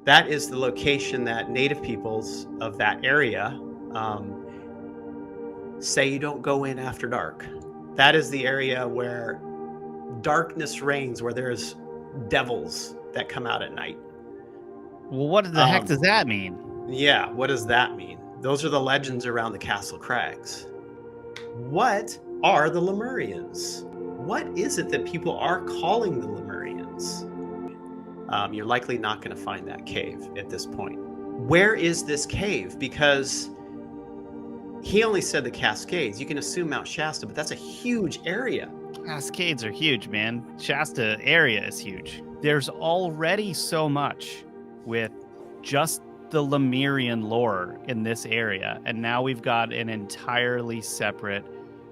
That is the location that native peoples of that area say you don't go in after dark. That is the area where darkness reigns, where there's devils that come out at night. Well, what the heck does that mean? Yeah, what does that mean? Those are the legends around the Castle Crags. What are the Lemurians? What is it that people are calling the Lemurians? You're likely not going to find that cave at this point. Where is this cave? Because he only said the Cascades. You can assume Mount Shasta, but that's a huge area. Cascades are huge, man. Shasta area is huge. There's already so much with just the Lemurian lore in this area, and now we've got an entirely separate,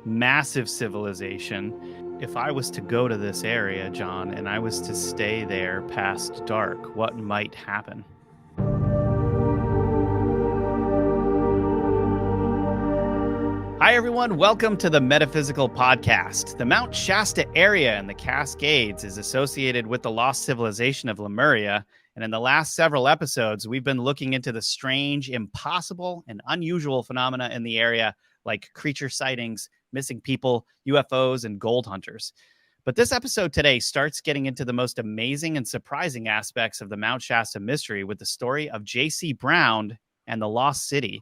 massive civilization. If I was to go to this area, John, and I was to stay there past dark, what might happen? Hi, everyone. Welcome to the Metaphysical Podcast. The Mount Shasta area in the Cascades is associated with the lost civilization of Lemuria. And in the last several episodes, we've been looking into the strange, impossible, and unusual phenomena in the area, like creature sightings, missing people, UFOs, and gold hunters. But this episode today starts getting into the most amazing and surprising aspects of the Mount Shasta mystery with the story of J.C. Brown and the Lost City.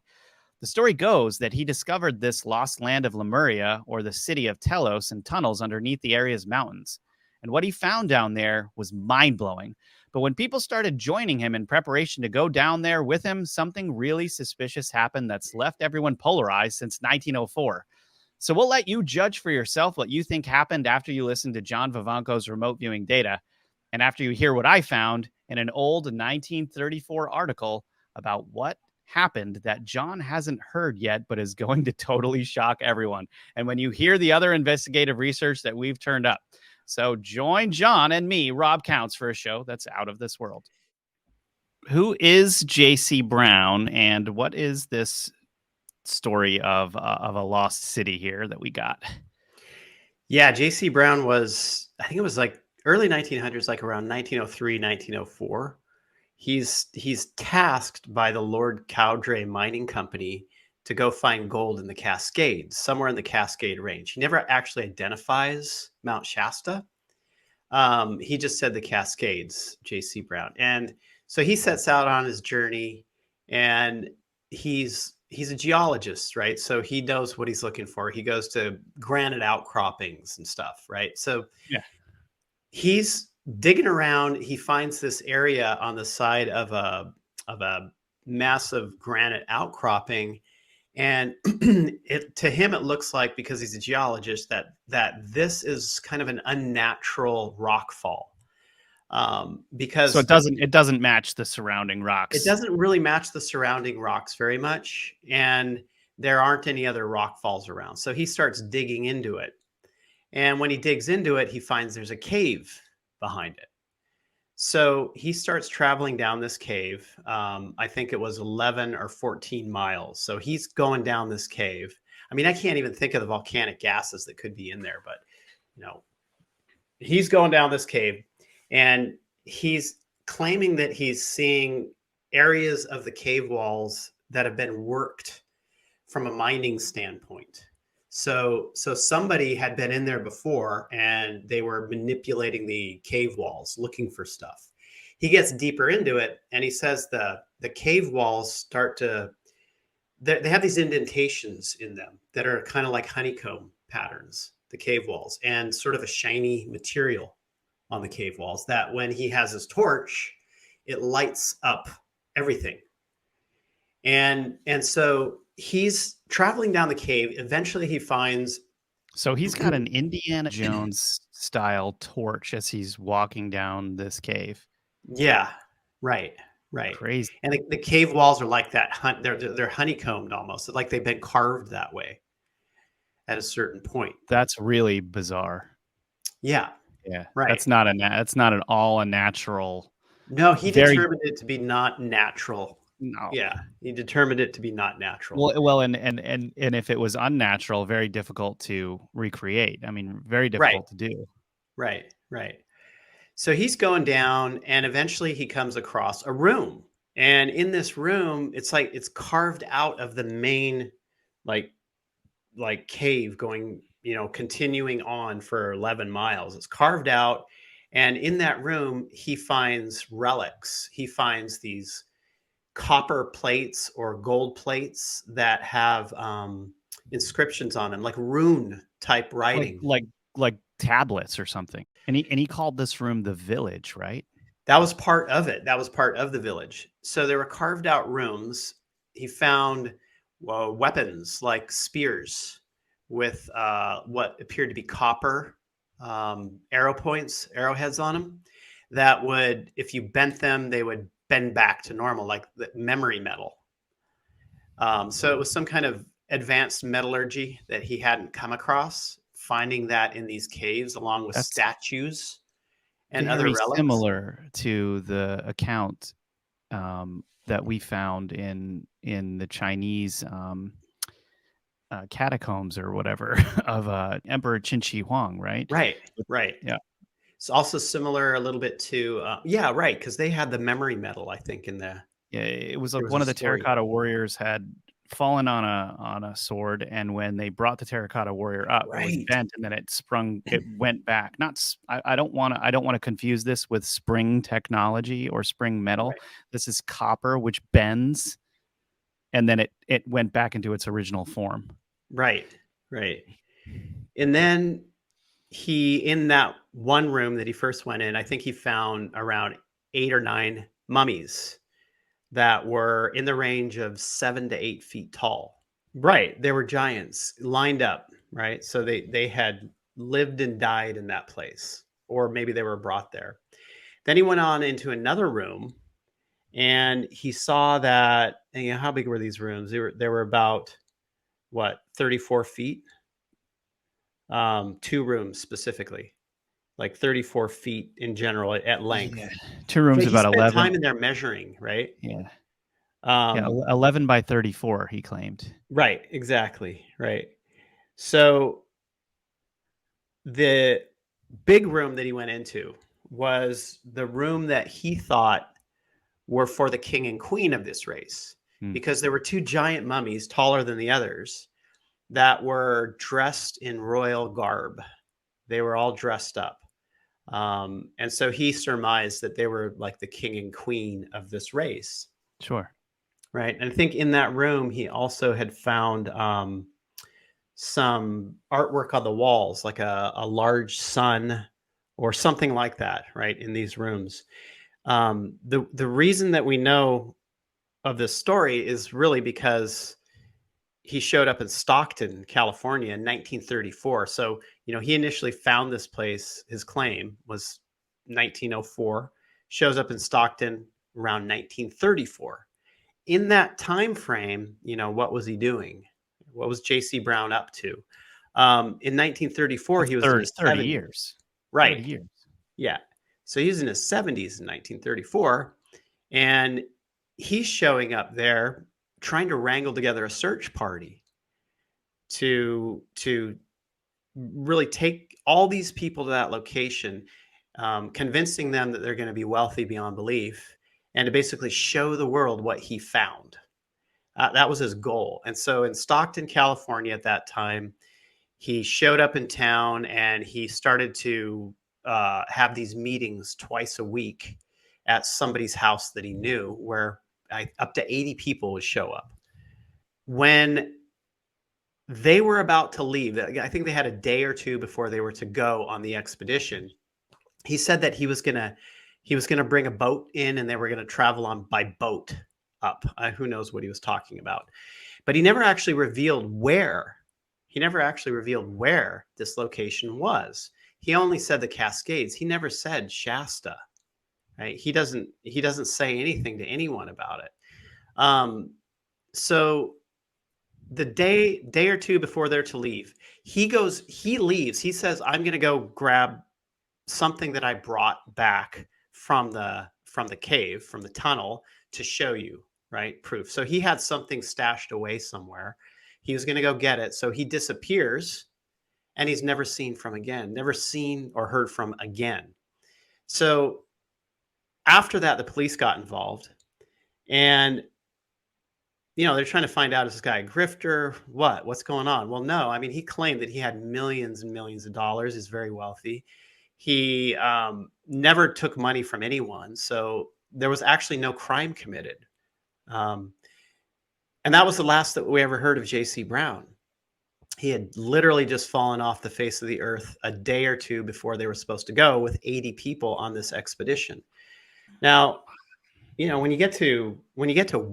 The story goes that he discovered this lost land of Lemuria, or the city of Telos, in tunnels underneath the area's mountains. And what he found down there was mind-blowing. But when people started joining him in preparation to go down there with him, something really suspicious happened that's left everyone polarized since 1904. So we'll let you judge for yourself what you think happened after you listen to John Vivanco's remote viewing data, and after you hear what I found in an old 1934 article about what happened that John hasn't heard yet, but is going to totally shock everyone. And when you hear the other investigative research that we've turned up. So join John and me, Rob Counts, for a show that's out of this world. Who is J.C. Brown, and what is this story of a lost city here that we got? Yeah, J.C. Brown was, I think it was like early 1900s, like around 1903, 1904. He's tasked by the Lord Cowdray Mining Company to go find gold in the Cascades, somewhere in the Cascade Range. He never actually identifies Mount Shasta. He just said the Cascades, J.C. Brown. And so he sets out on his journey, and he's a geologist, right? So he knows what he's looking for. He goes to granite outcroppings and stuff, right? So yeah, he's digging around. He finds this area on the side of a massive granite outcropping, and to him it looks like, because he's a geologist, that this is kind of an unnatural rock fall. Because so it doesn't match the surrounding rocks. It doesn't really match the surrounding rocks very much, and there aren't any other rock falls around. So he starts digging into it, and when he digs into it, he finds there's a cave behind it. So he starts traveling down this cave. I think it was 11 or 14 miles. So he's going down this cave. I mean, I can't even think of the volcanic gases that could be in there, but he's going down this cave, and he's claiming that he's seeing areas of the cave walls that have been worked from a mining standpoint. So somebody had been in there before, and they were manipulating the cave walls, looking for stuff. He gets deeper into it, and he says the cave walls start to, they have these indentations in them that are kind of like honeycomb patterns, the cave walls, and sort of a shiny material on the cave walls that when he has his torch, it lights up everything. And so he's traveling down the cave. Eventually he finds. So he's got an Indiana Jones style torch as he's walking down this cave. Yeah, right. Crazy. And the cave walls are like that. They're honeycombed almost, like they've been carved that way at a certain point. That's really bizarre. Yeah. Yeah. Right. That's not at all a natural. No, he determined it to be not natural. No. Yeah, he determined it to be not natural. Well, and if it was unnatural, very difficult to recreate. I mean, very difficult to do. Right. So he's going down, and eventually he comes across a room. And in this room, it's like it's carved out of the main, like cave, going, continuing on for 11 miles. It's carved out, and in that room he finds relics. He finds these copper plates or gold plates that have inscriptions on them, like rune type Like writing. like like tablets or something. And he called this room the village, right? That was part of it. That was part of the village. So there were carved out rooms. He found, well, weapons like spears with what appeared to be copper arrow points, arrowheads on them. That would, if you bent them, they would bend back to normal, like the memory metal. So it was some kind of advanced metallurgy that he hadn't come across. Finding that in these caves, along with That's statues and other very relics. similar to the account that we found in the Chinese catacombs or whatever of Emperor Qin Shi Huang, right? Right, right. Yeah, It's also similar a little bit to, yeah, right, because they had the memory metal, I think, in the yeah. It was there like was one a of the story. terracotta warriors had fallen on a sword, and when they brought the terracotta warrior up, it was Right, bent, and then it sprung. It went back. Not. I don't want to. I don't want to confuse this with spring technology or spring metal. right, This is copper, which bends, and then it went back into its original form. right, right. And then in that one room that he first went in, I think he found around 8 or 9 mummies that were in the range of 7 to 8 feet tall. Right, they were giants lined up, right? So they had lived and died in that place, or maybe they were brought there. Then he went on into another room, and he saw that, and, how big were these rooms? They were about, what, 34 feet? 2 rooms specifically, like 34 feet in general at Yeah, length. 2 But rooms he about spent 11. time in there measuring, right? Yeah. Yeah, Um, 11 by 34, he claimed. right, exactly, right. So the big room that he went into was the room that he thought were for the king and queen of this race, Mm, because there were 2 giant mummies taller than the others that were dressed in royal garb. They were all dressed up. And so he surmised that they were like the king and queen of this race, sure. right? And I think in that room, he also had found some artwork on the walls, like a large sun or something like that, right? In these rooms. The reason that we know of this story is really because he showed up in Stockton, California in 1934. So, he initially found this place. His claim was 1904, shows up in Stockton around 1934. In that time frame, what was he doing? What was J.C. Brown up to? In 1934, That's he was in 30, his 30 70s. years. 30 Right. years. Yeah. So he was in his 70s in 1934. And he's showing up there trying to wrangle together a search party to really take all these people to that location, convincing them that they're going to be wealthy beyond belief, and to basically show the world what he found. That was his goal. And so in Stockton, California, at that time, he showed up in town, and he started to have these meetings twice a week at somebody's house that he knew, where up to 80 people would show up. When they were about to leave, I think they had a day or two before they were to go on the expedition. He said that he was gonna bring a boat in, and they were gonna travel on by boat up. Who knows what he was talking about? But he never actually revealed where. He never actually revealed where this location was. He only said the Cascades. He never said Shasta. Right? He doesn't say anything to anyone about it. So the day or two before they're to leave, he leaves. He says, "I'm going to go grab something that I brought back from the cave, from the tunnel, to show you, right? Proof." So he had something stashed away somewhere. He was going to go get it. So he disappears, and he's never seen or heard from again. So after that, the police got involved, and they're trying to find out, is this guy a grifter? What's going on? Well, no, I mean, he claimed that he had millions and millions of dollars. He's very wealthy. He never took money from anyone, so there was actually no crime committed. Um, and that was the last that we ever heard of J.C. Brown. He had literally just fallen off the face of the earth a day or two before they were supposed to go with 80 people on this expedition. Now, when you get to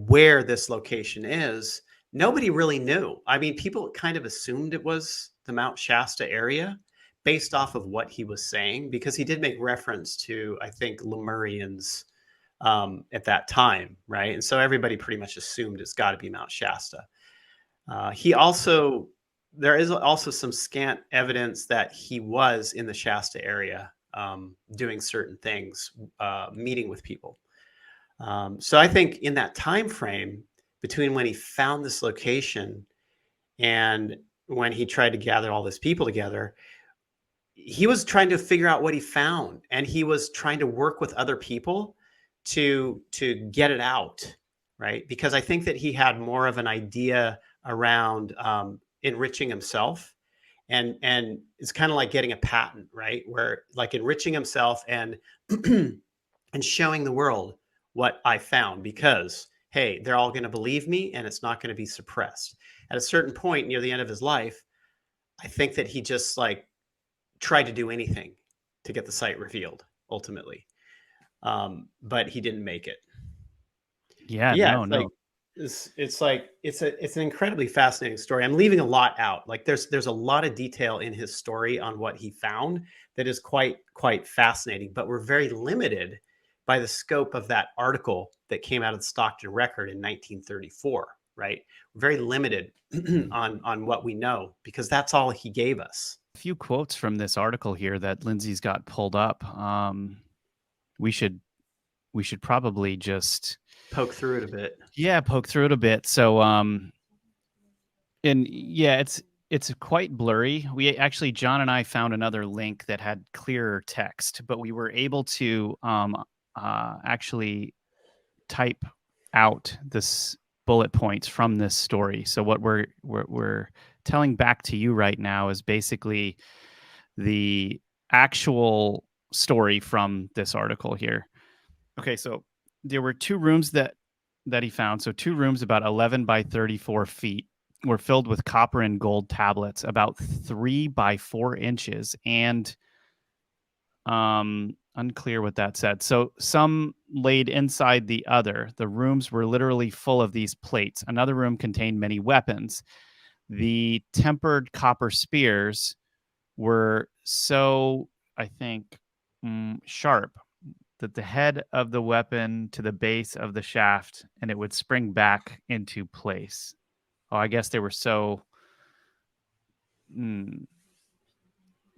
where this location is, nobody really knew. I mean, people kind of assumed it was the Mount Shasta area based off of what he was saying, because he did make reference to, I think, Lemurians at that time, right? And so everybody pretty much assumed it's got to be Mount Shasta. There is also some scant evidence that he was in the Shasta area doing certain things, meeting with people. So I think in that time frame between when he found this location and when he tried to gather all these people together, he was trying to figure out what he found, and he was trying to work with other people to get it out, right? Because I think that he had more of an idea around enriching himself, and it's kind of like getting a patent, right? Where like enriching himself and and showing the world what I found, because hey, they're all going to believe me and it's not going to be suppressed. At a certain point near the end of his life, I think that he just like tried to do anything to get the site revealed ultimately. But he didn't make it. Yeah, Yeah, no, no. It's an incredibly fascinating story. I'm leaving a lot out. Like there's a lot of detail in his story on what he found that is quite fascinating, but we're very limited by the scope of that article that came out of the Stockton Record in 1934, right? We're very limited on what we know because that's all he gave us. A few quotes from this article here that Lindsay's got pulled up. We should probably just poke through it a bit. Yeah, poke through it a bit. So, and yeah, it's quite blurry. We actually, John and I found another link that had clearer text, but we were able to actually type out this bullet points from this story. So what we're telling back to you right now is basically the actual story from this article here. Okay, so there were two rooms that he found. So 2 rooms about 11 by 34 feet were filled with copper and gold tablets about 3 by 4 inches, and unclear what that said. So some laid inside the other. The rooms were literally full of these plates. Another room contained many weapons. The tempered copper spears were so, I think, sharp that the head of the weapon to the base of the shaft, and it would spring back into place. Oh, I guess they were so...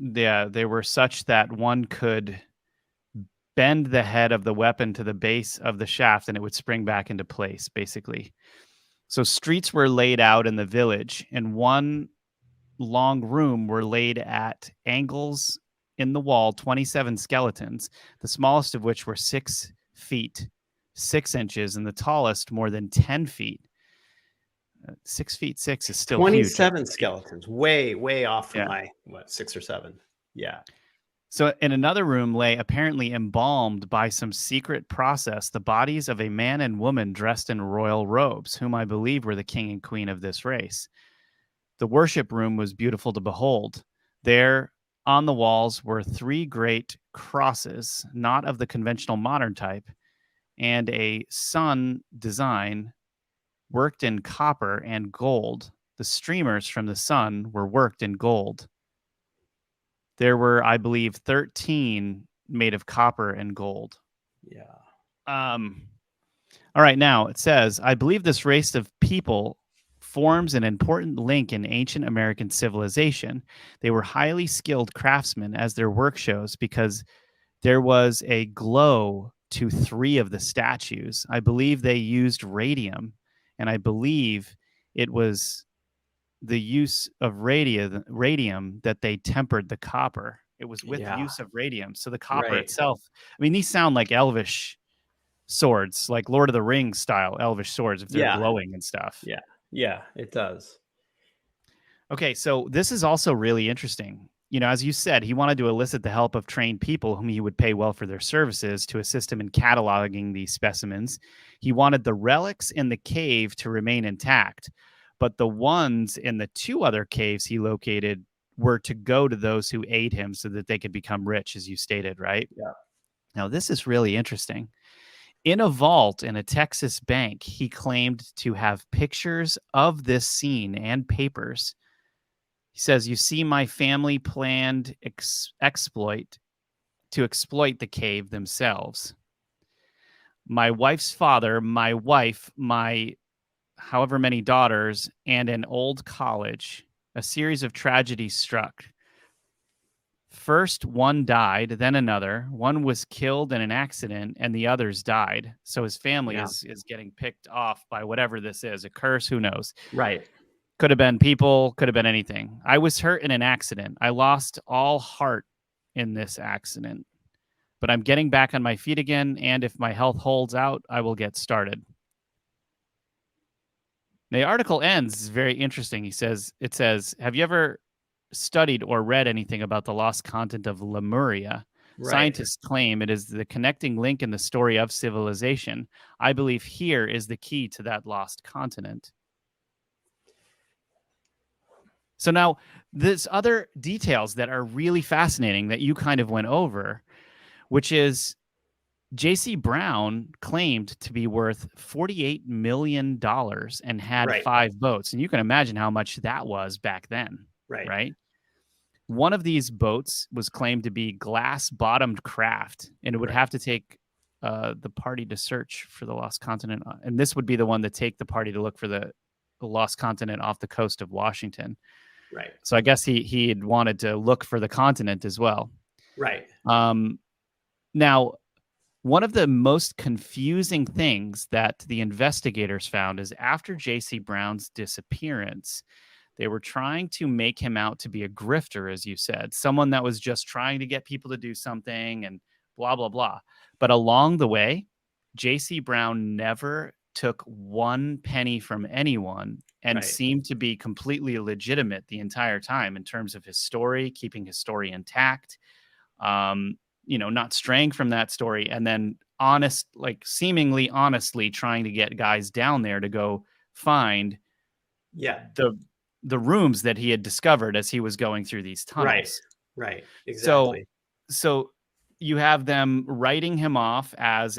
yeah, they were such that one could bend the head of the weapon to the base of the shaft and it would spring back into place, basically. So streets were laid out in the village, and one long room were laid at angles in the wall, 27 skeletons, the smallest of which were 6 feet, 6 inches, and the tallest more than 10 feet. 6 feet 6 is still 27 huge. skeletons, way off from my 6 or 7. Yeah. So in another room lay, apparently embalmed by some secret process, the bodies of a man and woman dressed in royal robes, whom I believe were the king and queen of this race. The worship room was beautiful to behold. There on the walls were 3 great crosses, not of the conventional modern type, and a sun design worked in copper and gold. The streamers from the sun were worked in gold. There were, I believe, 13 made of copper and gold. Yeah. All right, now it says, I believe this race of people forms an important link in ancient American civilization. They were highly skilled craftsmen, as their work shows, because there was a glow to 3 of the statues. I believe they used radium, and I believe it was the use of radium that they tempered the copper. It was with Yeah. use of radium. So the copper Right. itself, I mean, these sound like elvish swords, like Lord of the Rings style elvish swords, if they're Yeah. glowing and stuff. Yeah. Yeah. It does. Okay, so this is also really interesting. You know, as you said, he wanted to elicit the help of trained people whom he would pay well for their services to assist him in cataloging these specimens. He wanted the relics in the cave to remain intact, but the ones in the 2 other caves he located were to go to those who aid him so that they could become rich, as you stated, right? Yeah. Now, this is really interesting. In a vault in a Texas bank, he claimed to have pictures of this scene and papers. He says, "You see, my family planned exploit to exploit the cave themselves. My wife's father, my wife, my however many daughters, and an old college. A series of tragedies struck. First, one died, then another. One was killed in an accident, and the others died. So his family Yeah. is getting picked off by whatever this is, a curse, who knows? Right. Could have been people, could have been anything. I was hurt in an accident. I lost all heart in this accident, but I'm getting back on my feet again, and if my health holds out, I will get started." The article ends very interesting. It says, "Have you ever studied or read anything about the lost continent of Lemuria? Right. Scientists claim it is the connecting link in the story of civilization. I believe here is the key to that lost continent." So now there's other details that are really fascinating that you kind of went over, which is J.C. Brown claimed to be worth $48 million and had Right. 5 boats. And you can imagine how much that was back then, Right. right? One of these boats was claimed to be glass-bottomed craft, and it would Right. have to take the party to search for the lost continent. And this would be the one to take the party to look for the lost continent off the coast of Washington. Right. So I guess he had wanted to look for the continent as well. Right. Now, one of the most confusing things that the investigators found is after J.C. Brown's disappearance, they were trying to make him out to be a grifter, as you said, someone that was just trying to get people to do something and blah, blah, blah. But along the way, J.C. Brown never took 1 penny from anyone and Right. seemed to be completely legitimate the entire time in terms of his story, keeping his story intact, not straying from that story, and then seemingly honestly trying to get guys down there to go find Yeah. the rooms that he had discovered as he was going through these tunnels. Right. Exactly. So you have them writing him off as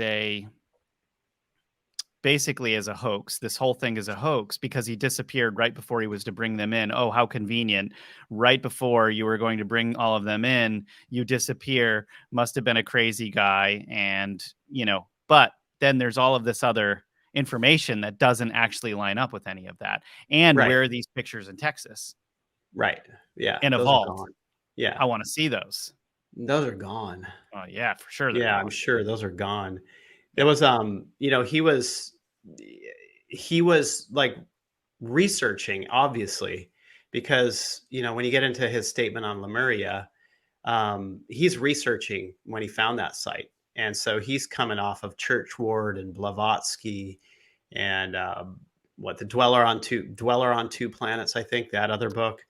basically as a hoax. This whole thing is a hoax because he disappeared right before he was to bring them in. Oh, how convenient. Right before you were going to bring all of them in, you disappear. Must have been a crazy guy. And, but then there's all of this other information that doesn't actually line up with any of that. And Right. where are these pictures in Texas? Right. Yeah. In a Those vault. are gone. Yeah. I want to see those. Those are gone. Oh, yeah, for sure. They're Yeah, gone. I'm sure those are gone. It was he was like researching, obviously, because when you get into his statement on Lemuria, he's researching when he found that site. And so he's coming off of Churchward and Blavatsky and the Dweller on Two Planets, I think, that other book,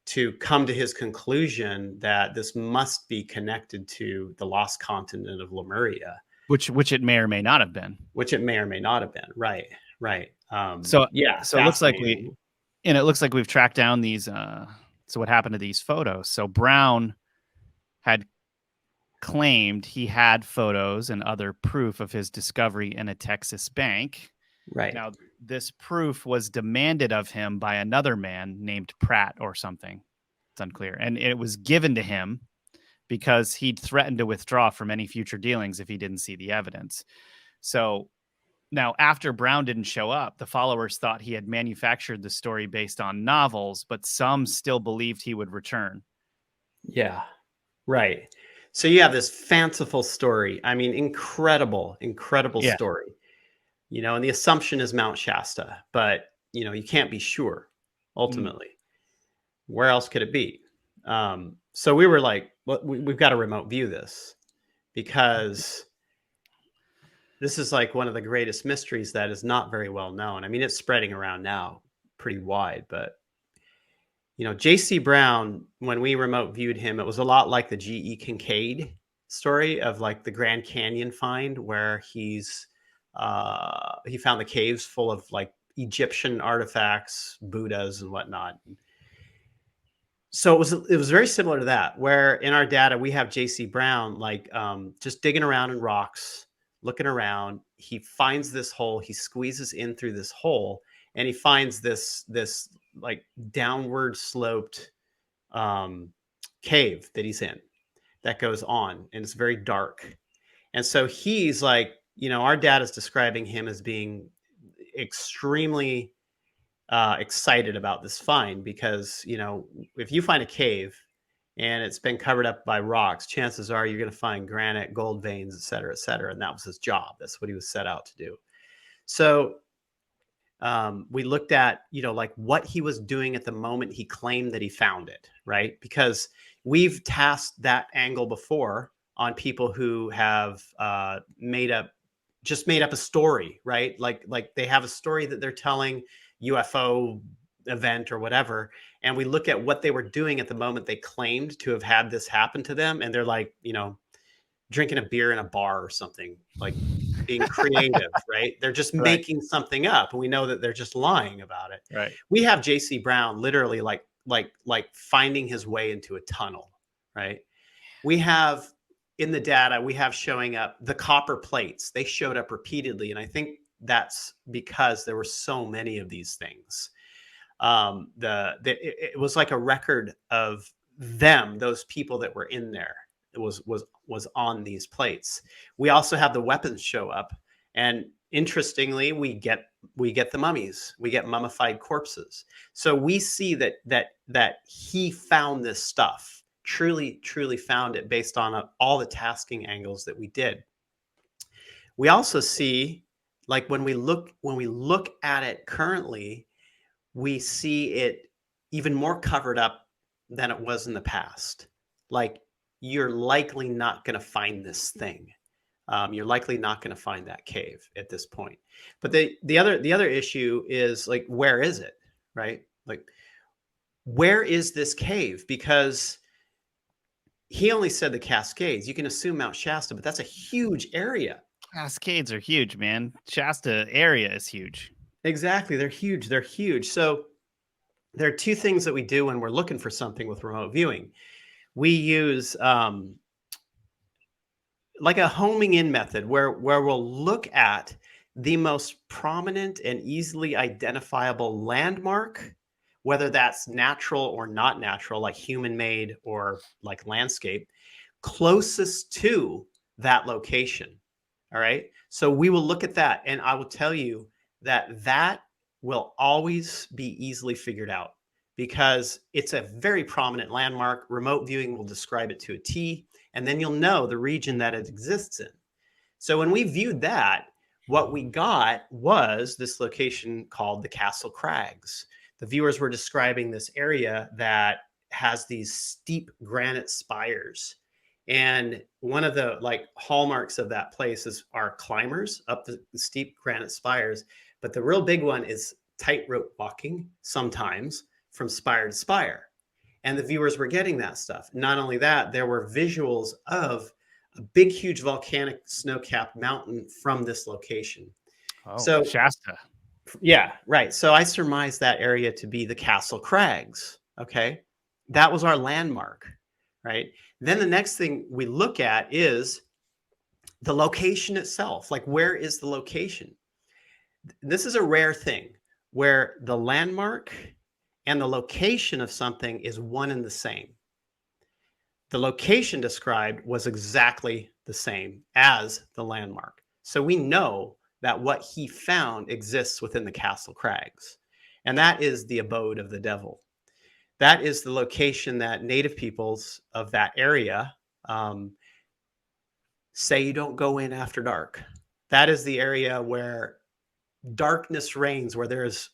to come to his conclusion that this must be connected to the lost continent of Lemuria. Which it may or may not have been. Which it may or may not have been. Right. Right. So it looks like we've tracked down these. So what happened to these photos? So Brown had claimed he had photos and other proof of his discovery in a Texas bank. Right. Now, this proof was demanded of him by another man named Pratt or something. It's unclear. And it was given to him because he'd threatened to withdraw from any future dealings if he didn't see the evidence. So now, after Brown didn't show up, the followers thought he had manufactured the story based on novels, but some still believed he would return. Yeah, right. So you have this fanciful story. I mean, incredible story. And the assumption is Mount Shasta, but you can't be sure ultimately. Where else could it be? So we were like, we've got to remote view this, because this is like one of the greatest mysteries that is not very well known. I mean, it's spreading around now pretty wide, but J.C. Brown, when we remote viewed him, it was a lot like the G.E. Kincaid story of like the Grand Canyon find, where he found the caves full of like Egyptian artifacts, Buddhas and whatnot. So it was very similar to that, where in our data we have J.C. Brown like just digging around in rocks, looking around. He finds this hole. He squeezes in through this hole, and he finds this like downward sloped cave that he's in that goes on, and it's very dark. And so he's like, our data is describing him as being extremely excited about this find, because if you find a cave and it's been covered up by rocks, chances are you're going to find granite, gold veins, et cetera, et cetera. And that was his job. That's what he was set out to do. So we looked at, like what he was doing at the moment he claimed that he found it, right? Because we've tasked that angle before on people who have made up a story, right? Like they have a story that they're telling, UFO event or whatever, and we look at what they were doing at the moment they claimed to have had this happen to them, and they're like, drinking a beer in a bar or something, like being creative, right? They're just making something up, and we know that they're just lying about it. Right. We have J.C. Brown literally like finding his way into a tunnel, right? We have in the data, we have showing up the copper plates. They showed up repeatedly, and I think that's because there were so many of these things. It was like a record of those people that were in there. It was on these plates. We also have the weapons show up, and interestingly, we get the mummies. We get mummified corpses. So we see that he found this stuff, truly found it based on all the tasking angles that we did. We also see, like when we look at it currently, we see it even more covered up than it was in the past. Like, you're likely not going to find this thing. You're likely not going to find that cave at this point. But the other issue is, like, where is it, right? Like, where is this cave? Because he only said the Cascades. You can assume Mount Shasta, but that's a huge area. Cascades are huge, man. Shasta area is huge. Exactly. They're huge. They're huge. So there are two things that we do when we're looking for something with remote viewing. We use like a homing in method where we'll look at the most prominent and easily identifiable landmark, whether that's natural or not natural, like human-made or like landscape, closest to that location. All right. So we will look at that, and I will tell you that will always be easily figured out, because it's a very prominent landmark. Remote viewing will describe it to a T, and then you'll know the region that it exists in. So when we viewed that, what we got was this location called the Castle Crags. The viewers were describing this area that has these steep granite spires. And one of the like hallmarks of that place are climbers up the steep granite spires. But the real big one is tightrope walking, sometimes from spire to spire. And the viewers were getting that stuff. Not only that, there were visuals of a big, huge volcanic snow-capped mountain from this location. Oh, so Shasta. Yeah, right. So I surmised that area to be the Castle Crags. Okay. That was our landmark, right? Then the next thing we look at is the location itself. Like, where is the location? This is a rare thing where the landmark and the location of something is one and the same. The location described was exactly the same as the landmark. So we know that what he found exists within the Castle Crags, and that is the abode of the devil. That is the location that native peoples of that area say you don't go in after dark. That is the area where darkness reigns, where there's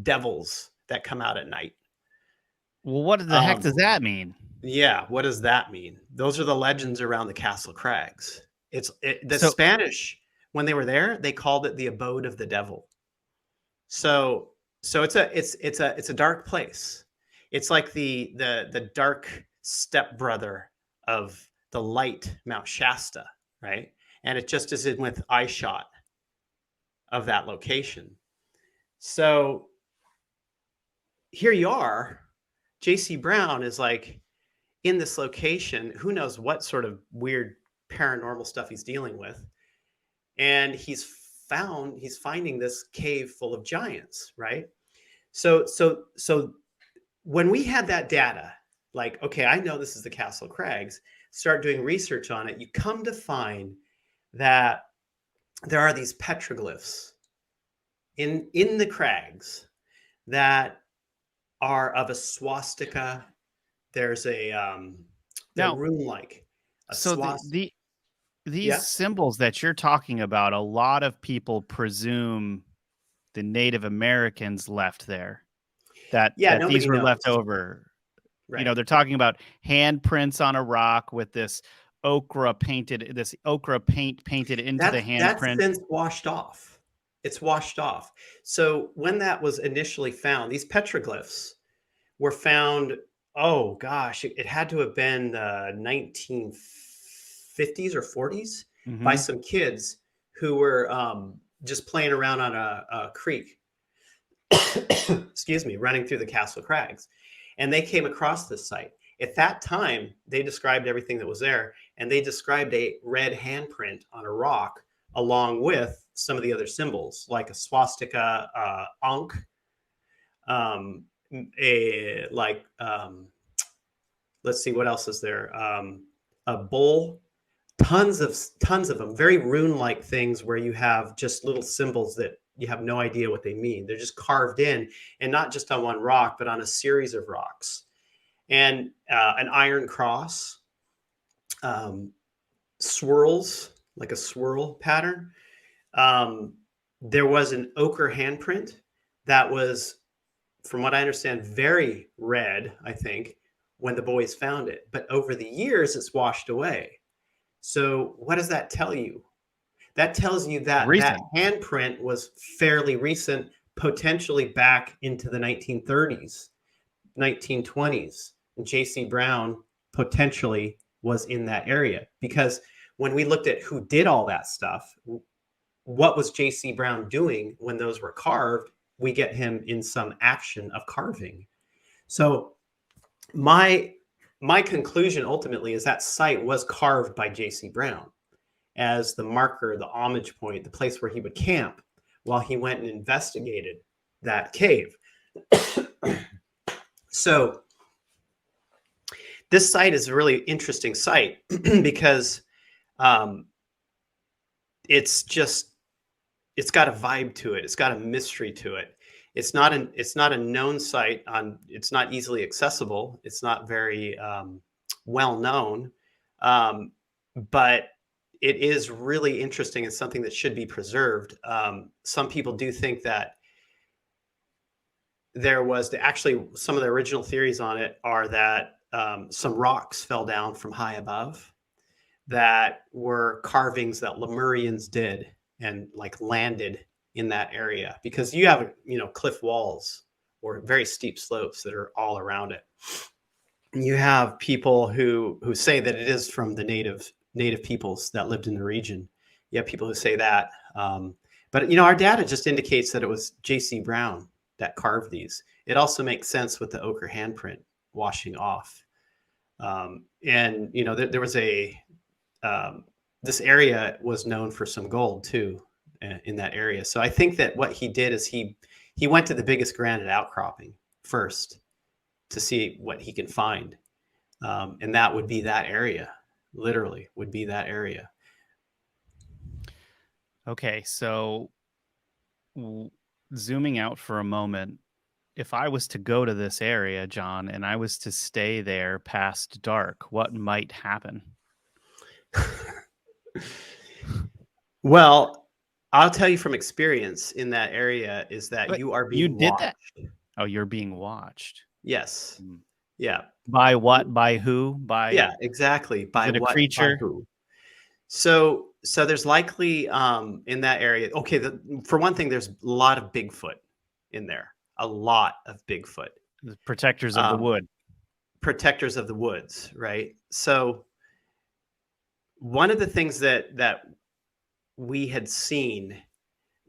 devils that come out at night. Well, what the heck does that mean? Yeah, what does that mean? Those are the legends around the Castle Crags. The So Spanish, when they were there, they called it the abode of the devil. So it's a dark place. It's like the dark stepbrother of the light Mount Shasta, right? And it just is in with eye shot of that location. So here you are. JC Brown is like in this location. Who knows what sort of weird paranormal stuff he's dealing with. And he's finding this cave full of giants, right? So when we had that data, like, okay, I know this is the Castle Crags, start doing research on it, you come to find that there are these petroglyphs in the crags that are of a swastika. There's a they're now, rune-like. A so swastika. these Yeah. symbols that you're talking about, a lot of people presume the Native Americans left there. That these Nobody were knows. left over. Right. You know, they're talking about handprints on a rock with this ochre paint painted into the That's handprint. since washed off. It's washed off. So when that was initially found, these petroglyphs were found, oh gosh, it had to have been the 1950s or 40s by Mhm. some kids who were just playing around on a creek, excuse me, running through the Castle Crags. And they came across this site. At that time, they described everything that was there, and they described a red handprint on a rock along with some of the other symbols, like a swastika, ankh, um, let's see, what else is there? A bull, tons of them, very rune-like things where you have just little symbols that you have no idea what they mean. They're just carved in, and not just on one rock, but on a series of rocks. And an iron cross, swirls, like a swirl pattern. There was an ochre handprint that was, from what I understand, very red, I think, when the boys found it. But over the years, it's washed away. So what does that tell you? That tells you that that Recent. handprint was fairly recent, potentially back into the 1930s, 1920s. And J.C. Brown potentially was in that area, because when we looked at who did all that stuff, what was J.C. Brown doing when those were carved? We get him in some action of carving. So my conclusion ultimately is that site was carved by J.C. Brown as the marker, the homage point, the place where he would camp while he went and investigated that cave. So this site is a really interesting site because it's got a vibe to it. It's got a mystery to it. It's not a known site. It's not easily accessible. It's not very well known, but it is really interesting and something that should be preserved. Some people do think that there was actually some of the original theories on it are that some rocks fell down from high above that were carvings that Lemurians did and like landed in that area, because you have, cliff walls or very steep slopes that are all around it. You have people who say that it is from the native peoples that lived in the region. You have people who say that, but our data just indicates that it was J.C. Brown that carved these. It also makes sense with the ochre handprint washing off, and there was this area was known for some gold too in that area. So I think that what he did is he went to the biggest granite outcropping first to see what he can find. And that would be that area, literally would be that area. Okay, so zooming out for a moment, if I was to go to this area, John, and I was to stay there past dark, what might happen? Well, I'll tell you from experience in that area is that But you are you being did that? watched. Oh, you're being watched. Yes. Yeah. By what? By who? Yeah, By exactly. is By it a what? By creature? who? So there's likely in that area. Okay, for one thing, there's a lot of Bigfoot in there. A lot of Bigfoot. The protectors of the Um, wood. protectors of the woods, right? So one of the things that we had seen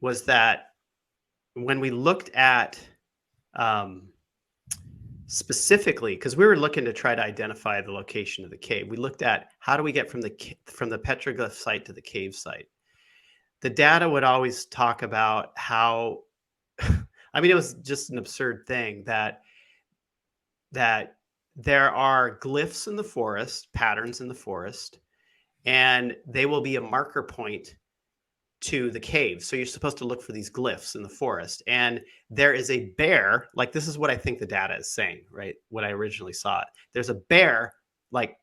was that when we looked at um, specifically, because we were looking to try to identify the location of the cave, we looked at how do we get from the petroglyph site to the cave site. The data would always talk about how, I mean, it was just an absurd thing that there are glyphs in the forest, patterns in the forest, and they will be a marker point to the cave. So you're supposed to look for these glyphs in the forest. And there is a bear, like this is what I think the data is saying, right? What I originally saw it. There's a bear like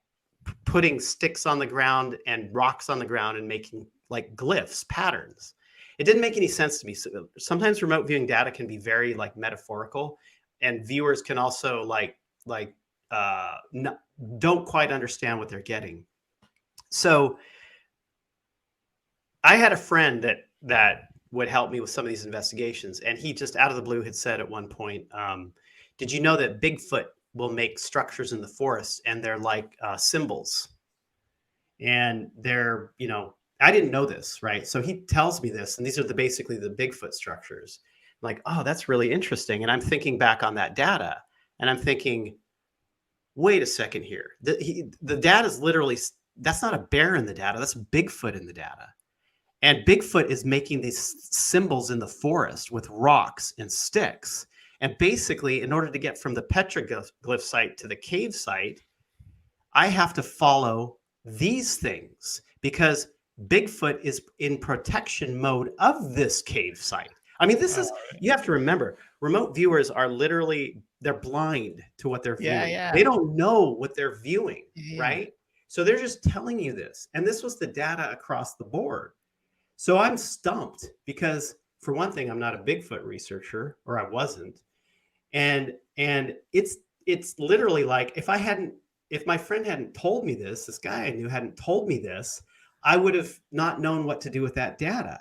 putting sticks on the ground and rocks on the ground and making like glyphs, patterns. It didn't make any sense to me. So sometimes remote viewing data can be very like metaphorical, and viewers can also not, don't quite understand what they're getting. So I had a friend that would help me with some of these investigations, and he just out of the blue had said at one point, "Did you know that Bigfoot will make structures in the forest, and they're like symbols, and they're I didn't know this, right? So he tells me this, and these are basically the Bigfoot structures. I'm like, oh, that's really interesting, and I'm thinking back on that data, and I'm thinking, wait a second here, the data is literally that's not a bear in the data, that's Bigfoot in the data. And Bigfoot is making these symbols in the forest with rocks and sticks. And basically, in order to get from the petroglyph site to the cave site, I have to follow these things because Bigfoot is in protection mode of this cave site. I mean, this is, you have to remember, remote viewers are literally, they're blind to what they're viewing. Yeah. They don't know what they're viewing, Yeah. right? So they're just telling you this. And this was the data across the board. So I'm stumped because, for one thing, I'm not a Bigfoot researcher, or I wasn't, and it's literally like if my friend hadn't told me this guy I knew hadn't told me this, I would have not known what to do with that data.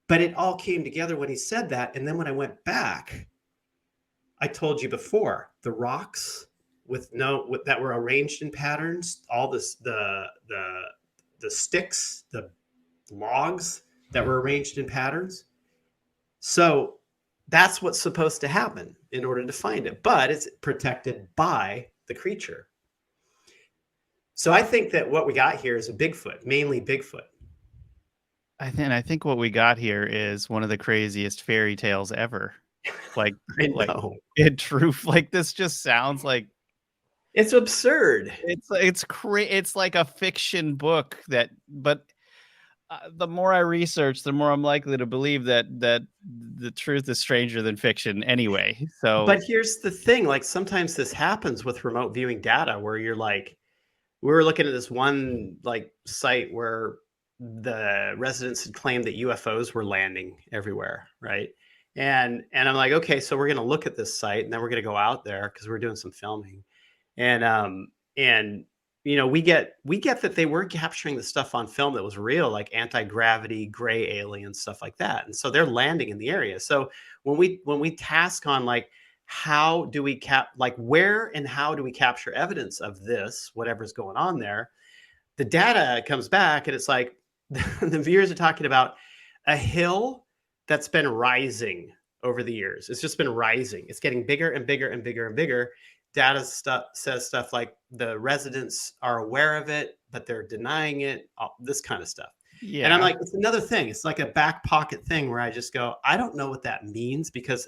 But it all came together when he said that, and then when I went back, I told you before, the rocks that were arranged in patterns, all this the sticks, the logs that were arranged in patterns. So that's what's supposed to happen in order to find it, but it's protected by the creature. So I think that what we got here is a Bigfoot, mainly Bigfoot. I think what we got here is one of the craziest fairy tales ever. Like, in truth, like this just sounds like it's absurd. It's like a fiction book but the more I research, the more I'm likely to believe that the truth is stranger than fiction anyway. So, but here's the thing, like sometimes this happens with remote viewing data where you're like, we were looking at this one like site where the residents had claimed that UFOs were landing everywhere, right? And I'm like, okay, so we're going to look at this site, and then we're going to go out there because we're doing some filming, and we get that they were capturing the stuff on film that was real, like anti-gravity, gray alien stuff like that, and so they're landing in the area. So when we task on like, how do we where and how do we capture evidence of this, whatever's going on there, the data comes back and it's like the viewers are talking about a hill that's been rising over the years. It's just been rising. It's getting bigger and bigger and bigger and bigger. Data says stuff like the residents are aware of it, but they're denying it, this kind of stuff. Yeah. And I'm like, it's another thing. It's like a back pocket thing where I just go, I don't know what that means because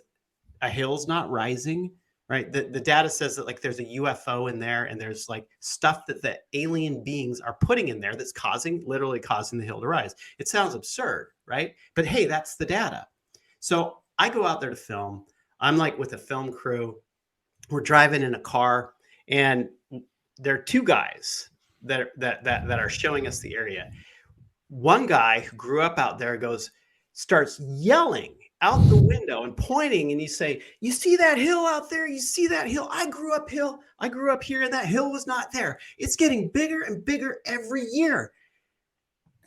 a hill's not rising, right? The data says that like there's a UFO in there and there's like stuff that the alien beings are putting in there that's literally causing the hill to rise. It sounds absurd, right? But hey, that's the data. So I go out there to film. I'm like with a film crew. We're driving in a car, and there are two guys that are showing us the area. One guy who grew up out there starts yelling out the window and pointing, and you say, "You see that hill out there? You see that hill? I grew up here, and that hill was not there. It's getting bigger and bigger every year."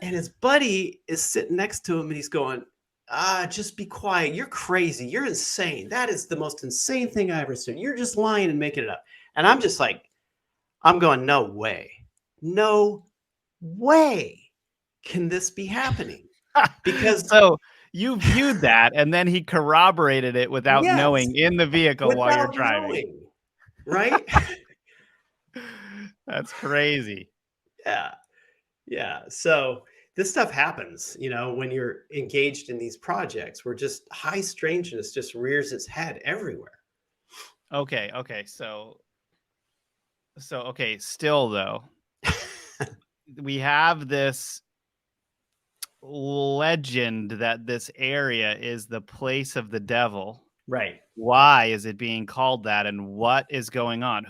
And his buddy is sitting next to him, and he's going, just be quiet. You're crazy. You're insane. That is the most insane thing I ever seen. You're just lying and making it up." And I'm just like, I'm going, no way. No way can this be happening. Because so you viewed that, and then he corroborated it without yes, knowing in the vehicle while you're without driving. knowing, right? That's crazy. Yeah. Yeah. So this stuff happens, when you're engaged in these projects where just high strangeness just rears its head everywhere. Okay. So okay, still though, we have this legend that this area is the place of the devil. Right. Why is it being called that, and what is going on?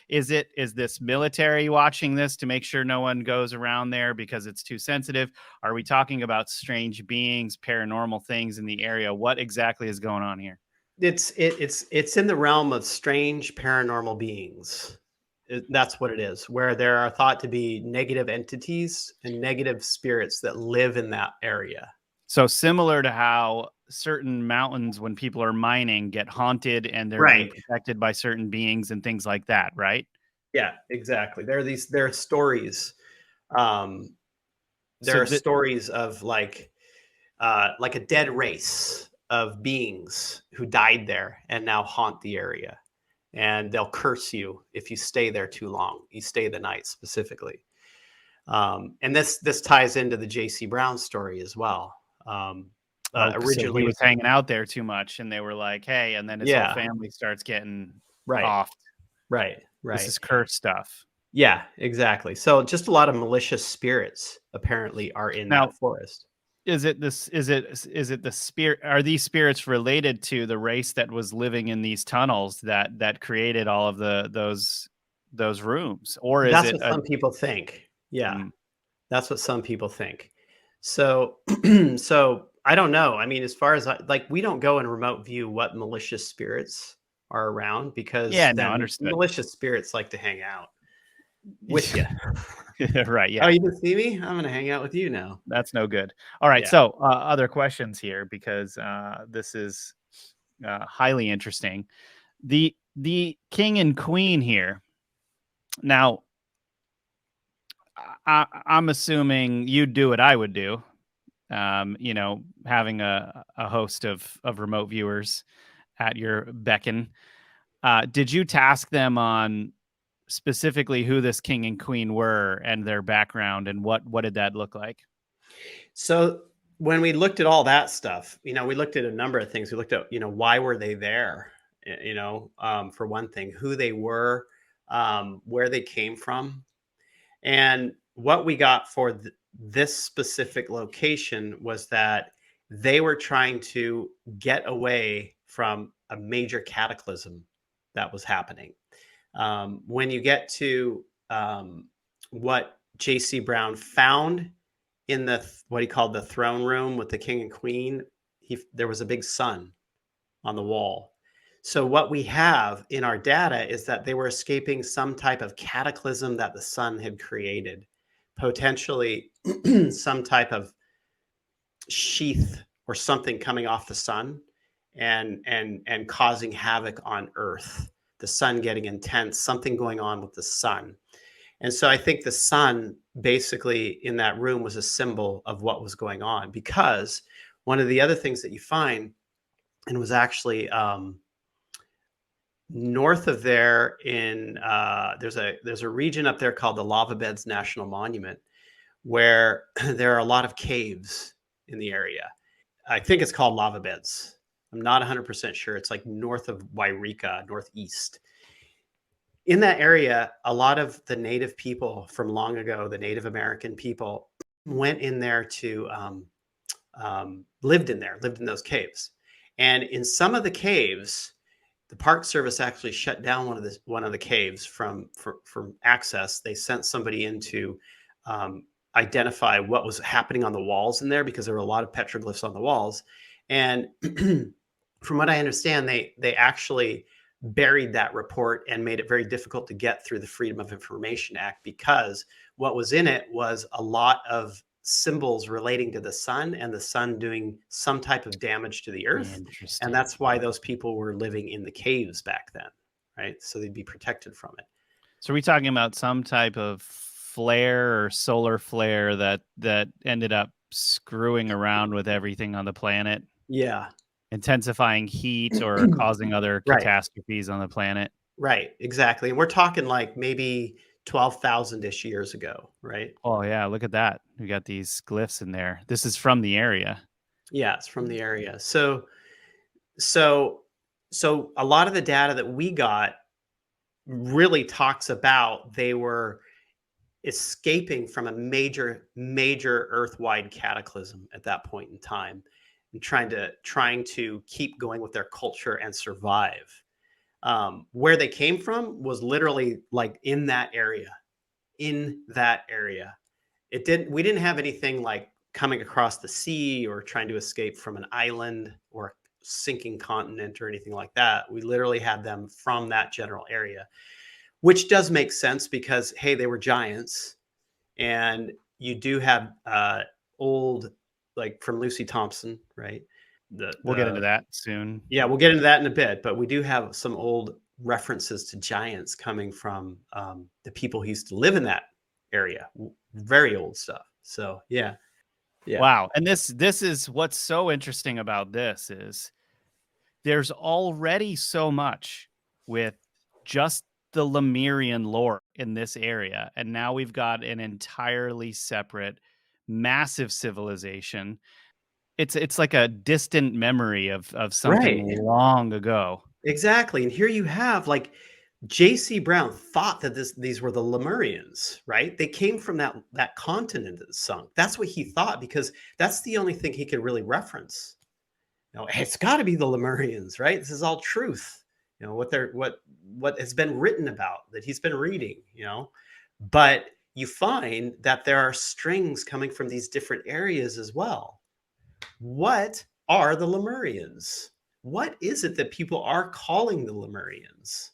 Is this military watching this to make sure no one goes around there because it's too sensitive? Are we talking about strange beings, paranormal things in the area? What exactly is going on here? It's in the realm of strange paranormal beings. That's what it is, where there are thought to be negative entities and negative spirits that live in that area. So similar to how certain mountains, when people are mining, get haunted and they're being protected by certain beings and things like that, right? Yeah, exactly. There are stories. There are stories of like a dead race of beings who died there and now haunt the area. And they'll curse you if you stay there too long. You stay the night specifically. And this ties into the J.C. Brown story as well. Originally, he was hanging out there too much, and they were like, "Hey," and then his whole family starts getting off. Right. This is curse stuff. Yeah, exactly. So just a lot of malicious spirits apparently are in that forest. Is it the spirit? Are these spirits related to the race that was living in these tunnels that created all of those rooms, or is that's it? What some people think. Yeah, that's what some people think. So, I don't know. I mean, as far as we don't go and remote view what malicious spirits are around, because malicious spirits like to hang out with you. Right. Yeah. Oh, you didn't see me? I'm going to hang out with you now. That's no good. All right. Yeah. So other questions here, because this is highly interesting. The king and queen here. Now, I'm assuming you'd do what I would do. Having a host of remote viewers at your beckon. Did you task them on specifically who this king and queen were and their background, and what did that look like? So when we looked at all that stuff, we looked at a number of things. We looked at, why were they there? For one thing, who they were, where they came from. And what we got for this specific location was that they were trying to get away from a major cataclysm that was happening. When you get to what J.C. Brown found in what he called the throne room with the king and queen, there was a big sun on the wall. So what we have in our data is that they were escaping some type of cataclysm that the sun had created, potentially some type of sheath or something coming off the sun and causing havoc on Earth. The sun getting intense, something going on with the sun. And so I think the sun basically in that room was a symbol of what was going on, because one of the other things that you find, and was actually north of there in there's a region up there called the Lava Beds National Monument, where there are a lot of caves in the area. I think it's called Lava Beds. I'm not 100% sure. It's like north of Wairika, northeast. In that area, a lot of the native people from long ago, the Native American people, went in there to lived in those caves. And in some of the caves, the Park Service actually shut down one of the caves from access. They sent somebody in to identify what was happening on the walls in there, because there were a lot of petroglyphs on the walls. And from what I understand, they actually buried that report and made it very difficult to get through the Freedom of Information Act, because what was in it was a lot of symbols relating to the sun and the sun doing some type of damage to the earth. And Interesting. that's why those people were living in the caves back then, right? So they'd be protected from it. So are we talking about some type of flare or solar flare that ended up screwing around with everything on the planet, Yeah. intensifying heat or causing other Right. catastrophes on the planet? Right. Exactly. And we're talking like maybe 12,000-ish years ago, right? Oh yeah, look at that. We got these glyphs in there. This is from the area. Yeah, it's from the area. So so a lot of the data that we got really talks about they were escaping from a major earth-wide cataclysm at that point in time, and trying to keep going with their culture and survive. Where they came from was literally like in that area. We didn't have anything like coming across the sea or trying to escape from an island or a sinking continent or anything like that. We literally had them from that general area, which does make sense because, hey, they were giants. And you do have old, like from Lucy Thompson, right? We'll get into The that soon. Yeah, we'll get into that in a bit, but we do have some old references to giants coming from the people who used to live in that area. Very old stuff. So yeah, yeah, Wow. And this is what's so interesting about this is there's already so much with just the Lemurian lore in this area. And now we've got an entirely separate, massive civilization. It's like a distant memory of right, something long ago. exactly. And here you have like J.C. Brown thought that these were the Lemurians, right? They came from that continent that sunk. That's what he thought, because that's the only thing he could really reference. It's got to be the Lemurians, right? This is all truth. What has been written about that he's been reading. But you find that there are strings coming from these different areas as well. What are the Lemurians? What is it that people are calling the Lemurians?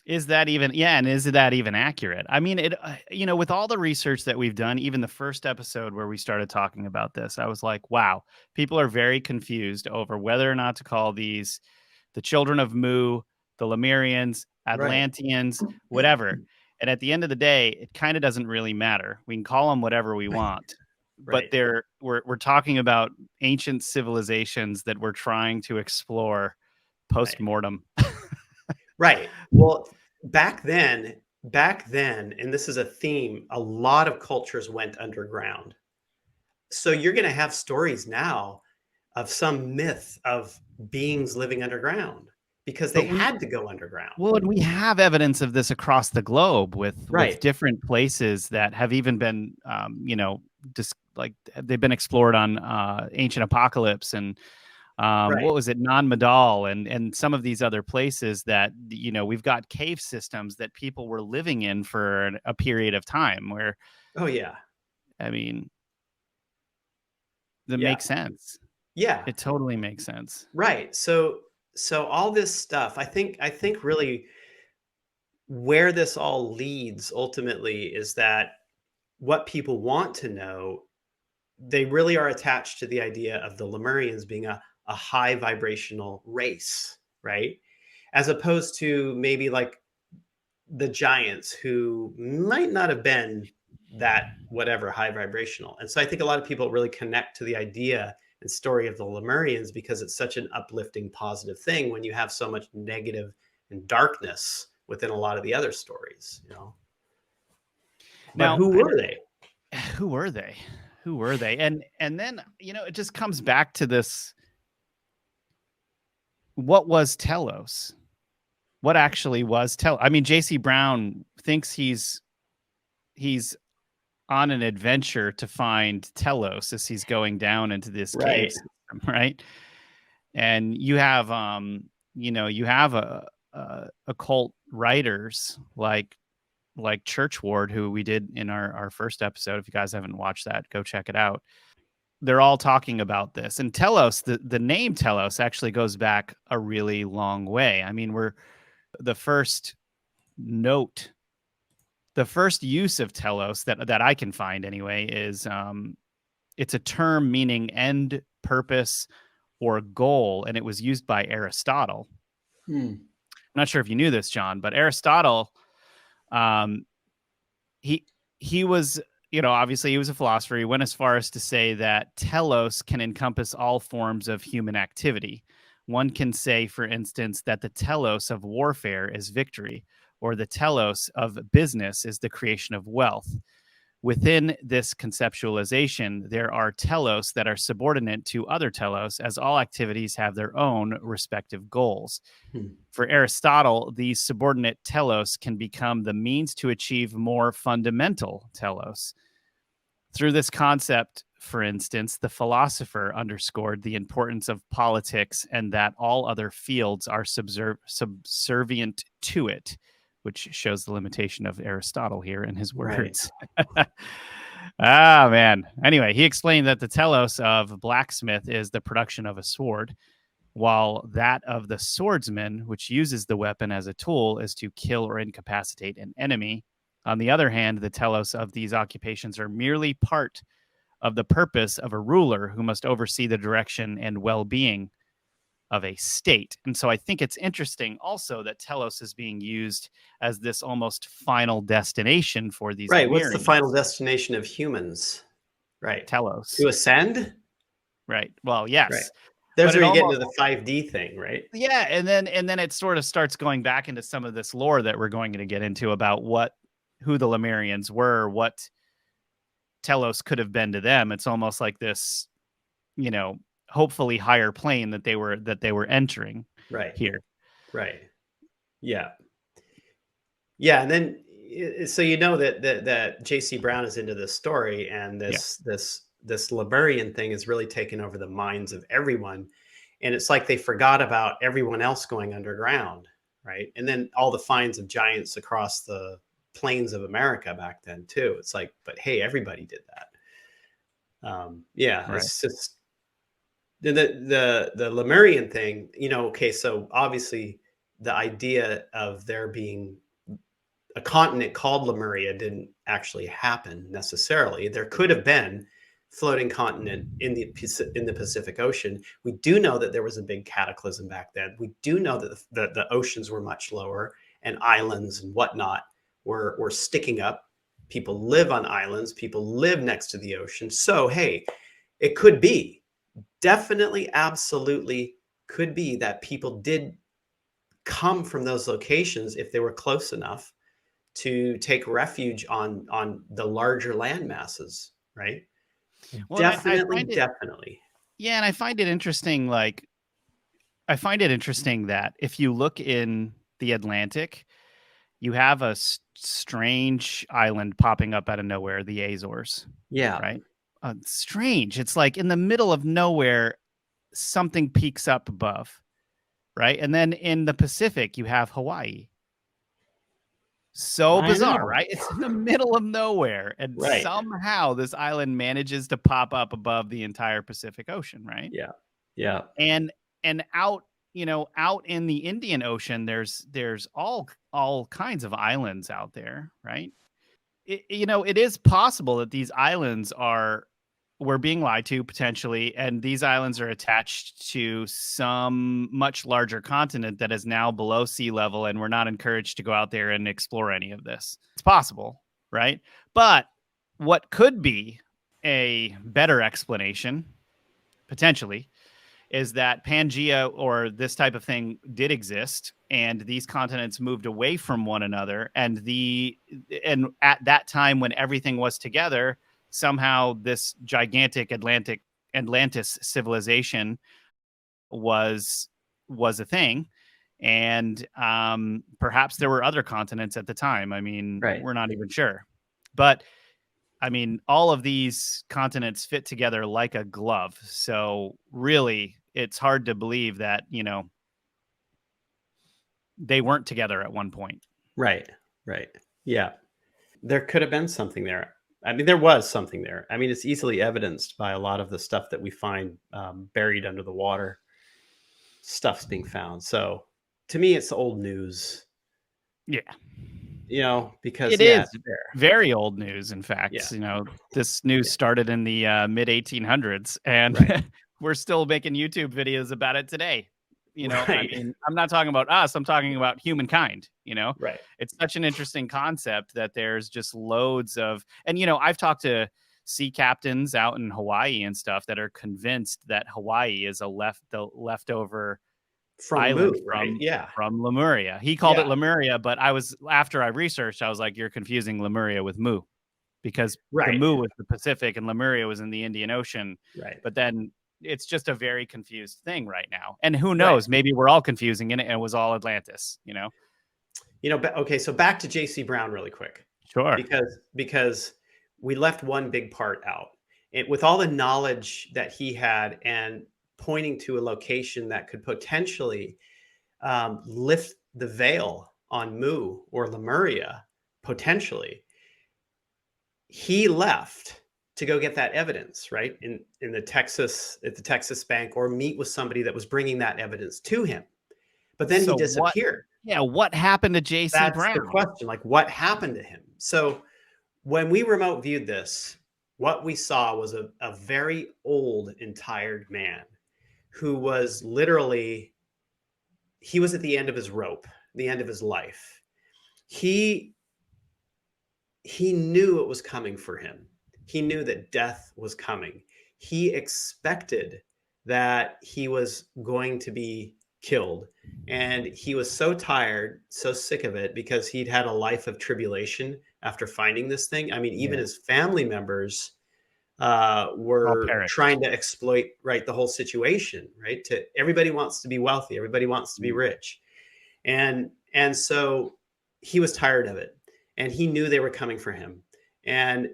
Is that even, yeah, and is that even accurate? I mean, with all the research that we've done, even the first episode where we started talking about this, I was like, wow, people are very confused over whether or not to call these the children of Mu, the Lemurians, Right. Atlanteans, whatever. And at the end of the day, it kind of doesn't really matter. We can call them whatever we want, but Right. we're talking about ancient civilizations that we're trying to explore post Right. mortem. Right. Well, back then, and this is a theme, a lot of cultures went underground. So you're going to have stories now of some myth of beings living underground because they But we had to go underground. Well, and we have evidence of this across the globe with Right. different places that have even been, just like they've been explored on Ancient Apocalypse and Right. what was it, Non Madal, and some of these other places that we've got cave systems that people were living in for a period of time. Where Oh yeah. I mean, that Yeah. makes sense. Yeah. It totally makes sense. Right. So all this stuff, I think really where this all leads ultimately is that what people want to know, they really are attached to the idea of the Lemurians being a high vibrational race, right? As opposed to maybe like the giants who might not have been that whatever high vibrational. And so I think a lot of people really connect to the idea and story of the Lemurians because it's such an uplifting, positive thing when you have so much negative and darkness within a lot of the other stories. But Now, who were they? who were they? Who were they? And then it just comes back to this: what was Telos? What actually was Telos? I mean, J.C. Brown thinks he's on an adventure to find Telos as he's going down into this cave Right. system, right? And you have occult writers like Churchward, who we did in our first episode. If you guys haven't watched that, go check it out. they're all talking about this. And Telos, the name Telos actually goes back a really long way. I mean, we're the first note, the first use of Telos that I can find anyway is it's a term meaning end, purpose, or goal, and it was used by Aristotle. I'm not sure if you knew this, John, but Aristotle, um, he was, obviously he was a philosopher. He went as far as to say that telos can encompass all forms of human activity. One can say, for instance, that the telos of warfare is victory, or the telos of business is the creation of wealth. Within this conceptualization, there are telos that are subordinate to other telos, as all activities have their own respective goals. For Aristotle, these subordinate telos can become the means to achieve more fundamental telos. Through this concept, for instance, the philosopher underscored the importance of politics and that all other fields are subservient to it, which shows the limitation of Aristotle here in his words. Right. Man. Anyway, he explained that the telos of blacksmith is the production of a sword, while that of the swordsman, which uses the weapon as a tool, is to kill or incapacitate an enemy. On the other hand, the telos of these occupations are merely part of the purpose of a ruler who must oversee the direction and well-being of a state. And so I think it's interesting also that telos is being used as this almost final destination for these Right. Lemurians. What's the final destination of humans? Right. Telos. To ascend? Right. Well, yes. Right. There's where you get into the 5D thing, right? Yeah, and then it sort of starts going back into some of this lore that we're going to get into about who the Lemurians were, what Telos could have been to them. It's almost like this, hopefully higher plane that they were entering here. Right. Yeah. Yeah, and then so that J.C. Brown is into this story, and this Lemurian thing is really taking over the minds of everyone. And it's like they forgot about everyone else going underground, right? And then all the finds of giants across the plains of America back then too. It's like, but hey, everybody did that. Right. It's just the Lemurian thing, okay, so obviously the idea of there being a continent called Lemuria didn't actually happen necessarily. There could have been floating continent in the Pacific Ocean. We do know that there was a big cataclysm back then. We do know that the oceans were much lower, and islands and whatnot were sticking up. People live on islands. People live next to the ocean. So, hey, it could be, definitely, absolutely could be that people did come from those locations if they were close enough to take refuge on the larger land masses, right? Well, definitely. Yeah, and I find it interesting. I find it interesting that if you look in the Atlantic, you have a strange island popping up out of nowhere, the Azores. Yeah. Right. Strange. It's like in the middle of nowhere, something peaks up above. Right. And then in the Pacific, you have Hawaii. So bizarre, right? It's in the middle of nowhere. And somehow this island manages to pop up above the entire Pacific Ocean, right? Yeah. Yeah. And out, out in the Indian Ocean, there's all kinds of islands out there, right? It is possible that these islands we're being lied to potentially, and these islands are attached to some much larger continent that is now below sea level, and we're not encouraged to go out there and explore any of this. It's possible, right? But what could be a better explanation, potentially, is that Pangea or this type of thing did exist, and these continents moved away from one another, and at that time when everything was together, somehow this gigantic Atlantis civilization was a thing. And perhaps there were other continents at the time. I mean, we're not even sure. But I mean, all of these continents fit together like a glove. So really, it's hard to believe that, they weren't together at one point. Right. Yeah. There could have been something there. I mean, there was something there. I mean, it's easily evidenced by a lot of the stuff that we find buried under the water. Stuff's being found. So to me, it's old news, Yeah. because, It yeah, is it's there. very old news, in Yeah. fact. This news started in the mid 1800s, and Right. we're still making YouTube videos about it today. I Right. mean, I'm not talking about us, I'm talking about humankind. Right. It's such an interesting concept that there's just loads of, and I've talked to sea captains out in Hawaii and stuff that are convinced that Hawaii is the leftover From island Mu, right? Yeah. from Lemuria. He called it Yeah. Lemuria, but after I researched, I was like, you're confusing Lemuria with Mu, because the Right. Mu was the Pacific and Lemuria was in the Indian Ocean. Right. But then it's just a very confused thing right now. And who Right. knows, maybe we're all confusing it and it was all Atlantis, Okay, so back to J.C. Brown really quick, Sure. because we left one big part out. With all the knowledge that he had and pointing to a location that could potentially lift the veil on Mu or Lemuria, potentially, he left to go get that evidence, right? At the Texas bank, or meet with somebody that was bringing that evidence to him. But then So he disappeared. what happened to J.C. That's Brown? the question. Like, what happened to him? So when we remote viewed this, what we saw was a very old and tired man who was literally, he was at the end of his rope, the end of his life. He knew it was coming for him. He knew that death was coming. He expected that he was going to be killed. And he was so tired, so sick of it, because he'd had a life of tribulation after finding this thing. I mean, even his family members All were perished. trying to exploit, right, the whole situation, right? Everybody wants to be wealthy, everybody wants to be rich, and so he was tired of it, and he knew they were coming for him, and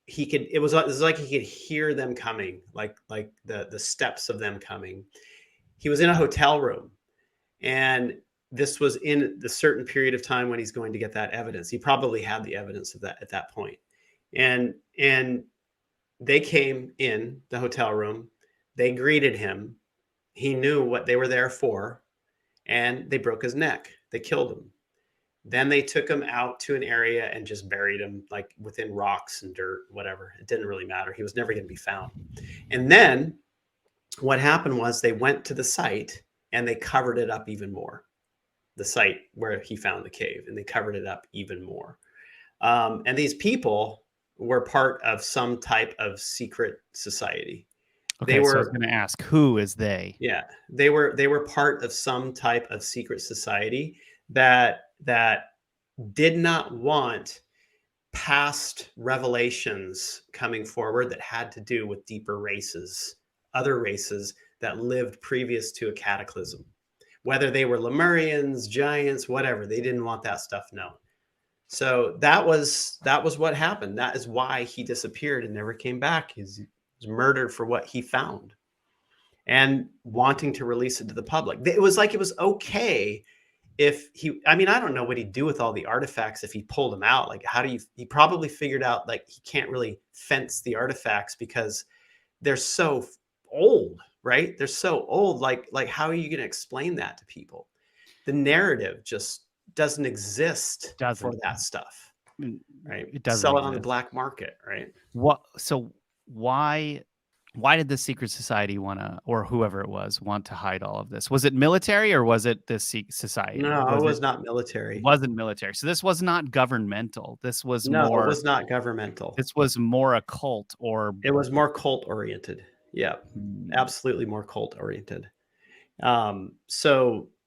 it was like he could hear them coming, like the steps of them coming. He was in a hotel room, and this was in the certain period of time when he's going to get that evidence. He probably had the evidence of that at that point, and they came in the hotel room. They greeted him. He knew what they were there for, and they broke his neck. They killed him. Then they took him out to an area and just buried him, like within rocks and dirt, whatever. It didn't really matter. He was never going to be found. And then what happened was they went to the site and they covered it up even more. The site where he found the cave, and they covered it up even more. And these people were part of some type of secret society. Okay, so I was going to ask, who is they? Yeah, they were part of some type of secret society that did not want past revelations coming forward that had to do with deeper races, other races that lived previous to a cataclysm. Whether they were Lemurians, giants, whatever, they didn't want that stuff known. So that was what happened. That is why he disappeared and never came back. He was murdered for what he found and wanting to release it to the public. It was like it was okay if I don't know what he'd do with all the artifacts if he pulled them out. Like, he probably figured out, like, he can't really fence the artifacts because they're so old, right? They're so old. Like how are you going to explain that to people? The narrative just doesn't exist for that stuff, right? It doesn't sell it on the black market, right? So why did the secret society or whoever it was, want to hide all of this? Was it military or was it the society? No, it was not military. It wasn't military. So this was not governmental. This was it was not governmental. This was more occult, it was more cult oriented. Yeah, absolutely more cult oriented.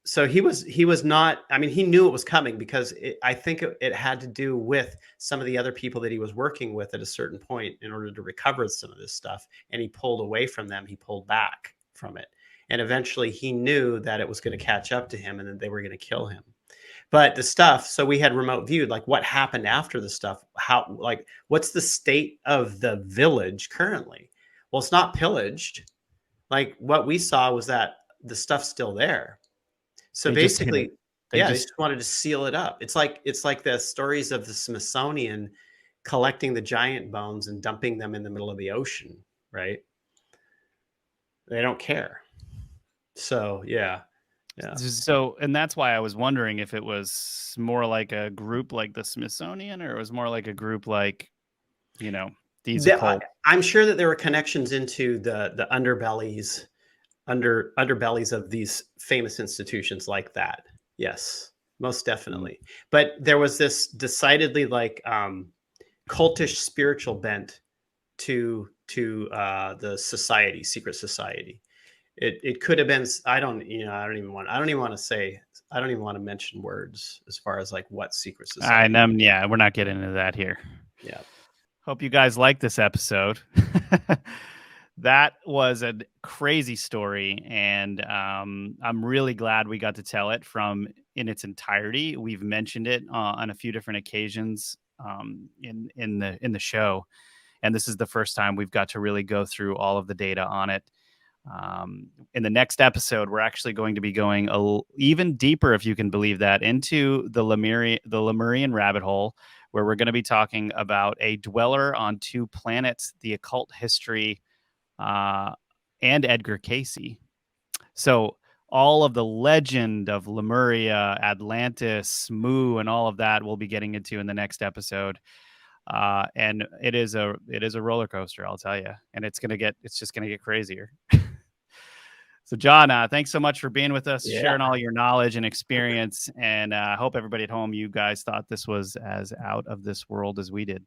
So he was not, he knew it was coming because I think it had to do with some of the other people that he was working with at a certain point in order to recover some of this stuff. And he pulled away from them. He pulled back from it. And eventually he knew that it was going to catch up to him and that they were going to kill him. But the stuff, so we had remote viewed, like what happened after the stuff, what's the state of the village currently? Well, it's not pillaged. Like what we saw was that the stuff's still there. So basically, they just wanted to seal it up. It's like the stories of the Smithsonian collecting the giant bones and dumping them in the middle of the ocean, right? They don't care. So, yeah. So, and that's why I was wondering if it was more like a group like the Smithsonian, or it was more like a group like, these occult. I'm sure that there were connections into the underbellies of these famous institutions like that. Yes, most definitely. But there was this decidedly like cultish spiritual bent to the society, secret society. It could have been. I don't even want to mention words as far as like what secret society. Yeah, we're not getting into that here. Yeah. Hope you guys like this episode. That was a crazy story, and I'm really glad we got to tell it in its entirety. We've mentioned it on a few different occasions in the show, and this is the first time we've got to really go through all of the data on it. In the next episode, we're actually going to be going even deeper, if you can believe that, into the Lemurian rabbit hole, where we're going to be talking about a dweller on two planets, the occult history, and Edgar Cayce. So all of the legend of Lemuria, Atlantis, Mu, and all of that we'll be getting into in the next episode. And it is a roller coaster, I'll tell you, and it's just gonna get crazier. So, John, thanks so much for being with us, sharing all your knowledge and experience, and I hope everybody at home, you guys thought this was as out of this world as we did.